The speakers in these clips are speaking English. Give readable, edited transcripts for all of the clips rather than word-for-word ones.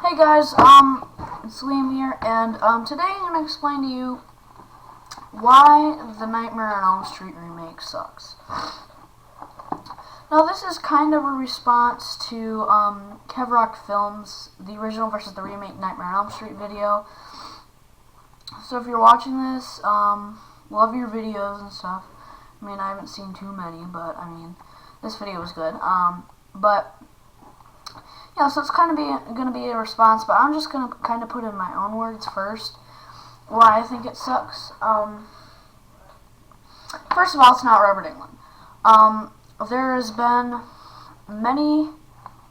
Hey guys, it's Liam here, and today I'm gonna explain to you why the Nightmare on Elm Street remake sucks. Now, this is kind of a response to Kevrock Films, the original versus the remake Nightmare on Elm Street video. So if you're watching this, love your videos and stuff. I mean, I haven't seen too many, but I mean, this video was good. Yeah, so it's kind of going to be a response, but I'm just going to kind of put in my own words first why I think it sucks. First of all, it's not Robert Englund. There has been many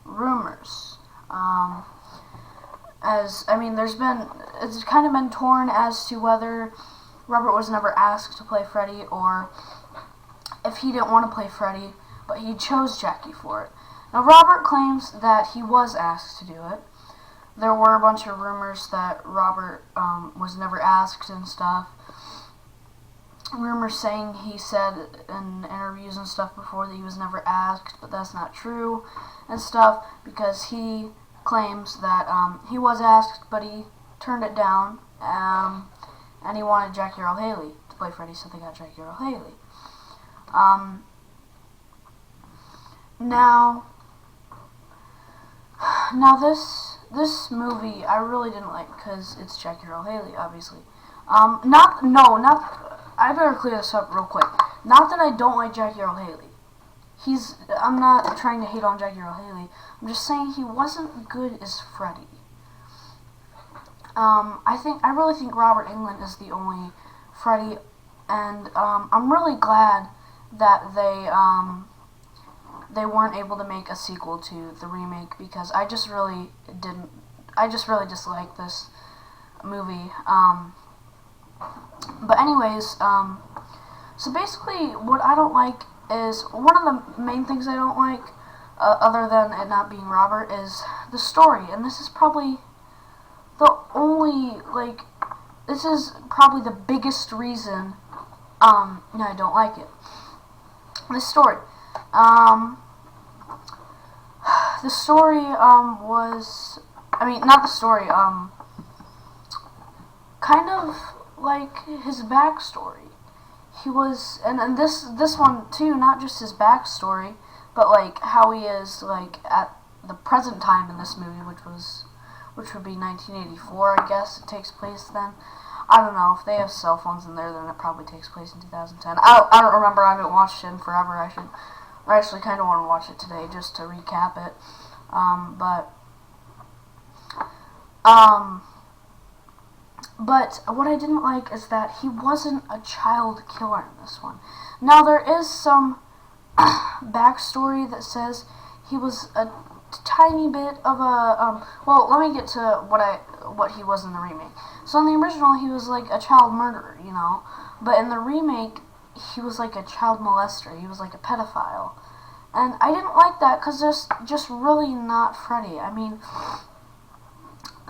rumors, it's kind of been torn as to whether Robert was never asked to play Freddy or if he didn't want to play Freddy, but he chose Jackie for it. Now, Robert claims that he was asked to do it. There were a bunch of rumors that Robert was never asked and stuff. Rumors saying he said in interviews and stuff before that he was never asked, but that's not true and stuff, because he claims that he was asked, but he turned it down, and he wanted Jackie Earle Haley to play Freddy, so they got Jackie Earle Haley. Now this movie I really didn't like because it's Jackie Earle Haley, obviously. I better clear this up real quick. Not that I don't like Jackie Earle Haley. I'm not trying to hate on Jackie Earle Haley. I'm just saying he wasn't good as Freddy. I really think Robert Englund is the only Freddy, and I'm really glad that they weren't able to make a sequel to the remake, because I just really disliked this movie. But anyways, so basically what I don't like is, one of the main things I don't like, other than it not being Robert, is the story. And this is probably the biggest reason I don't like it. The story. The story kind of like his backstory. He was, and this one too, not just his backstory, but like how he is like at the present time in this movie, which would be 1984, I guess. It takes place then. I don't know, if they have cell phones in there, then it probably takes place in 2010. I don't remember. I haven't watched it in forever. I actually kind of want to watch it today just to recap it. But what I didn't like is that he wasn't a child killer in this one. Now, there is some backstory that says he was a tiny bit of a, well, let me get to what he was in the remake. So in the original, he was like a child murderer, you know, but in the remake, he was like a child molester. He was like a pedophile. And I didn't like that because that's just really not Freddy. I mean,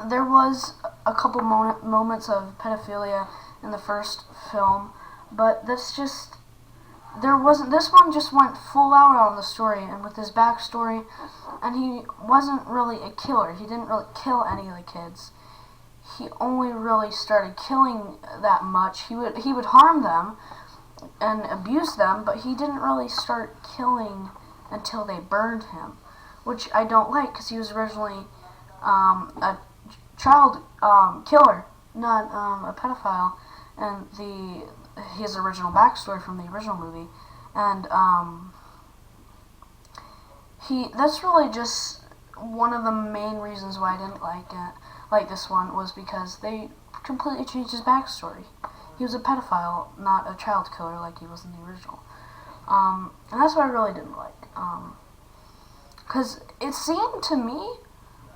there was a couple moments of pedophilia in the first film, but this one just went full out on the story and with his backstory, and he wasn't really a killer. He didn't really kill any of the kids. He only really started killing that much. He would harm them and abuse them, but he didn't really start killing until they burned him, which I don't like, because he was originally a child killer, not a pedophile, and his original backstory from the original movie, and that's really just one of the main reasons why I didn't like this one, was because they completely changed his backstory. He was a pedophile, not a child killer like he was in the original. And that's what I really didn't like. Because it seemed to me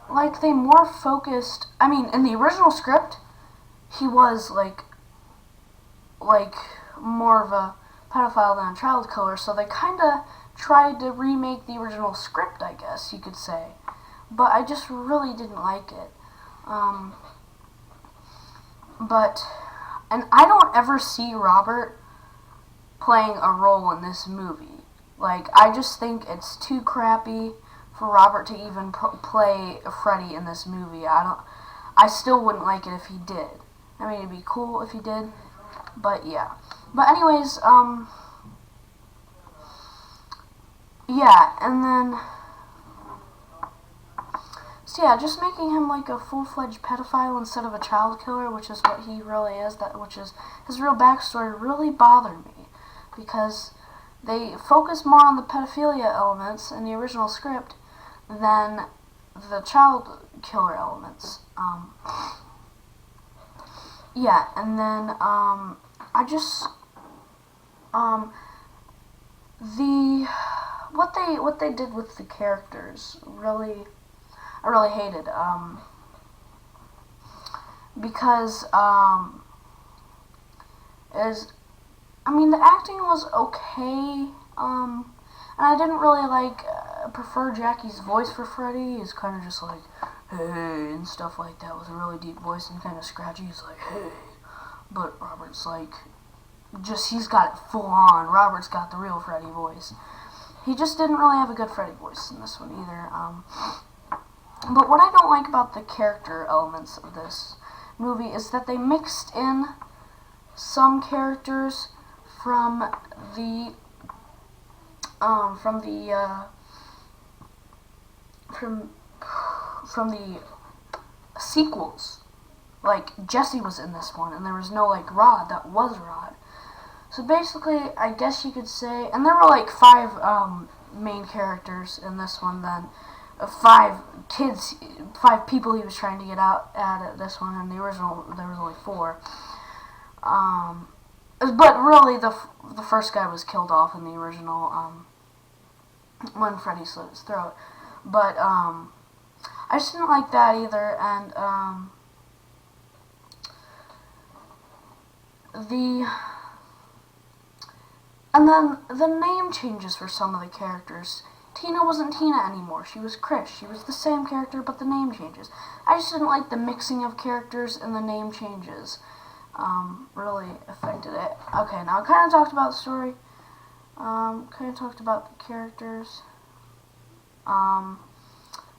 like they more focused, I mean, in the original script, he was like more of a pedophile than a child killer, so they kind of tried to remake the original script, I guess you could say. But I just really didn't like it. And I don't ever see Robert playing a role in this movie. Like, I just think it's too crappy for Robert to even play Freddy in this movie. I still wouldn't like it if he did. I mean, it'd be cool if he did, but yeah. But anyways, yeah, and then, so yeah, just making him like a full-fledged pedophile instead of a child killer, which is what he really is, which is his real backstory, really bothered me, because they focus more on the pedophilia elements in the original script than the child killer elements. Yeah, and then, I just, what they did with the characters, I really hated, because, the acting was okay, and I didn't really prefer Jackie's voice for Freddy. He's kind of just like, hey, and stuff like that, with a really deep voice and kind of scratchy. He's like, hey, but Robert's like, he's got it full on. Robert's got the real Freddy voice. He just didn't really have a good Freddy voice in this one either. But what I don't like about the character elements of this movie is that they mixed in some characters from the sequels. Like, Jesse was in this one, and there was no Rod that was Rod. So basically, I guess you could say, and there were 5 main characters in this one then. 5 people he was trying to get out at this one. In the original, there was only 4. But really, the first guy was killed off in the original, when Freddy slit his throat. But, I just didn't like that either, and, and then the name changes for some of the characters. Tina wasn't Tina anymore. She was Chris. She was the same character, but the name changes. I just didn't like the mixing of characters and the name changes. Really affected it. Okay, now I kind of talked about the story. Kind of talked about the characters.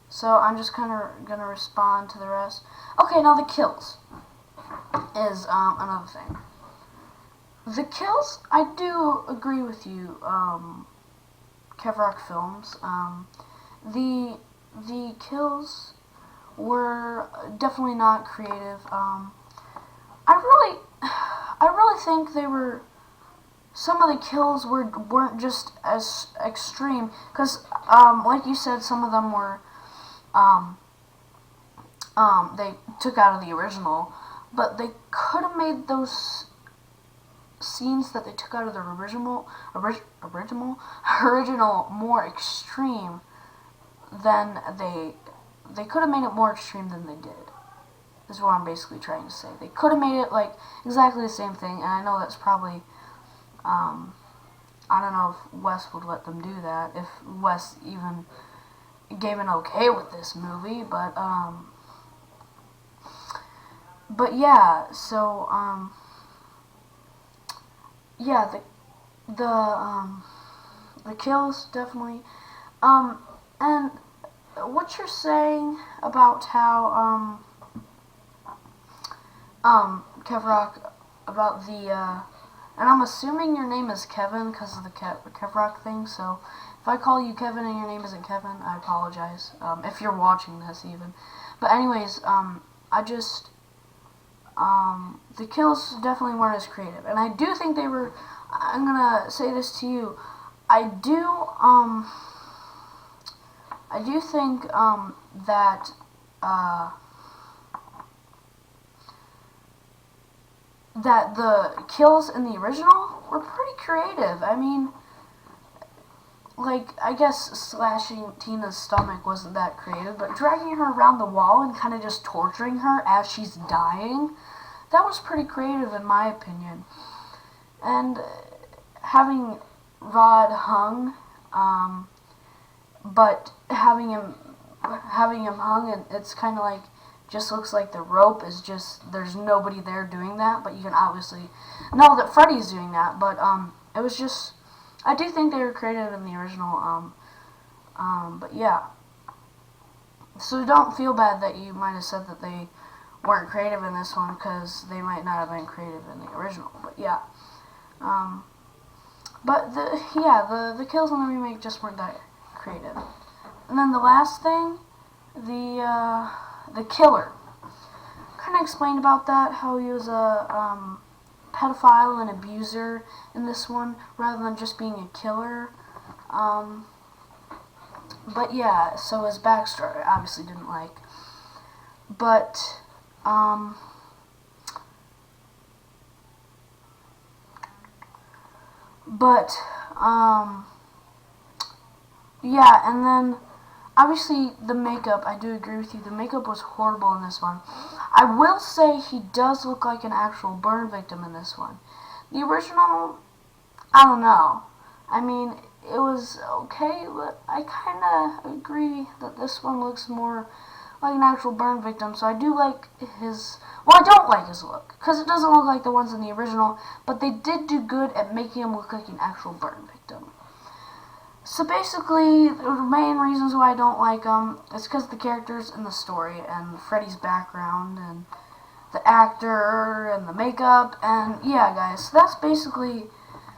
So I'm just kind of gonna respond to the rest. Okay, now the kills is another thing. The kills, I do agree with you, Kevrock Films. The kills were definitely not creative. I really think some of the kills weren't just as extreme, because like you said, some of them were they took out of the original, but they could have made those scenes that they took out of the original more extreme than they could have made it more extreme than they did. Is what I'm basically trying to say. They could have made it exactly the same thing, and I know that's probably I don't know if Wes would let them do that, if Wes even gave an okay with this movie, but yeah, so yeah, the kills definitely, and what you're saying about how Kevrock, about the and I'm assuming your name is Kevin because of the Kevrock thing, so if I call you Kevin and your name isn't Kevin, I apologize, if you're watching this even. But anyways, I just, the kills definitely weren't as creative, and I do think they were, I'm gonna say this to you, I do think, that, that the kills in the original were pretty creative. I mean, I guess slashing Tina's stomach wasn't that creative, but dragging her around the wall and kind of just torturing her as she's dying, that was pretty creative in my opinion. And having Rod hung, but having him hung, and it's kind of just looks like the rope is just, there's nobody there doing that, but you can obviously know that Freddy's doing that, but it was just, I do think they were creative in the original, but yeah, So don't feel bad that you might have said that they weren't creative in this one, because they might not have been creative in the original. But yeah, but the kills in the remake just weren't that creative. And then the last thing, the killer. Kind of explained about that, how he was a pedophile and abuser in this one, rather than just being a killer. But yeah, so his backstory I obviously didn't like. But yeah, and then obviously the makeup, I do agree with you, the makeup was horrible in this one. I will say he does look like an actual burn victim in this one. The original, I don't know. I mean, it was okay, but I kind of agree that this one looks more like an actual burn victim, so I do like his... Well, I don't like his look, because it doesn't look like the ones in the original, but they did do good at making him look like an actual burn victim. So basically, the main reasons why I don't like him is because of the characters and the story, and Freddy's background, and the actor, and the makeup, and yeah, guys, so that's basically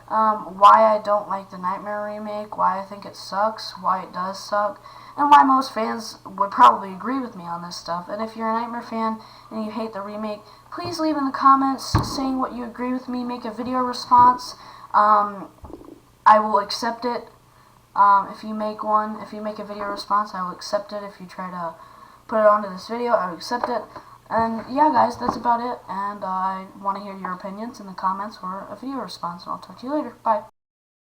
why I don't like the Nightmare remake, why I think it sucks, why it does suck, and why most fans would probably agree with me on this stuff. And if you're a Nightmare fan and you hate the remake, please leave in the comments saying what you agree with me, make a video response. I will accept it. If you make a video response, I will accept it. If you try to put it onto this video, I will accept it. And yeah, guys, that's about it. And I want to hear your opinions in the comments or a video response. And I'll talk to you later. Bye.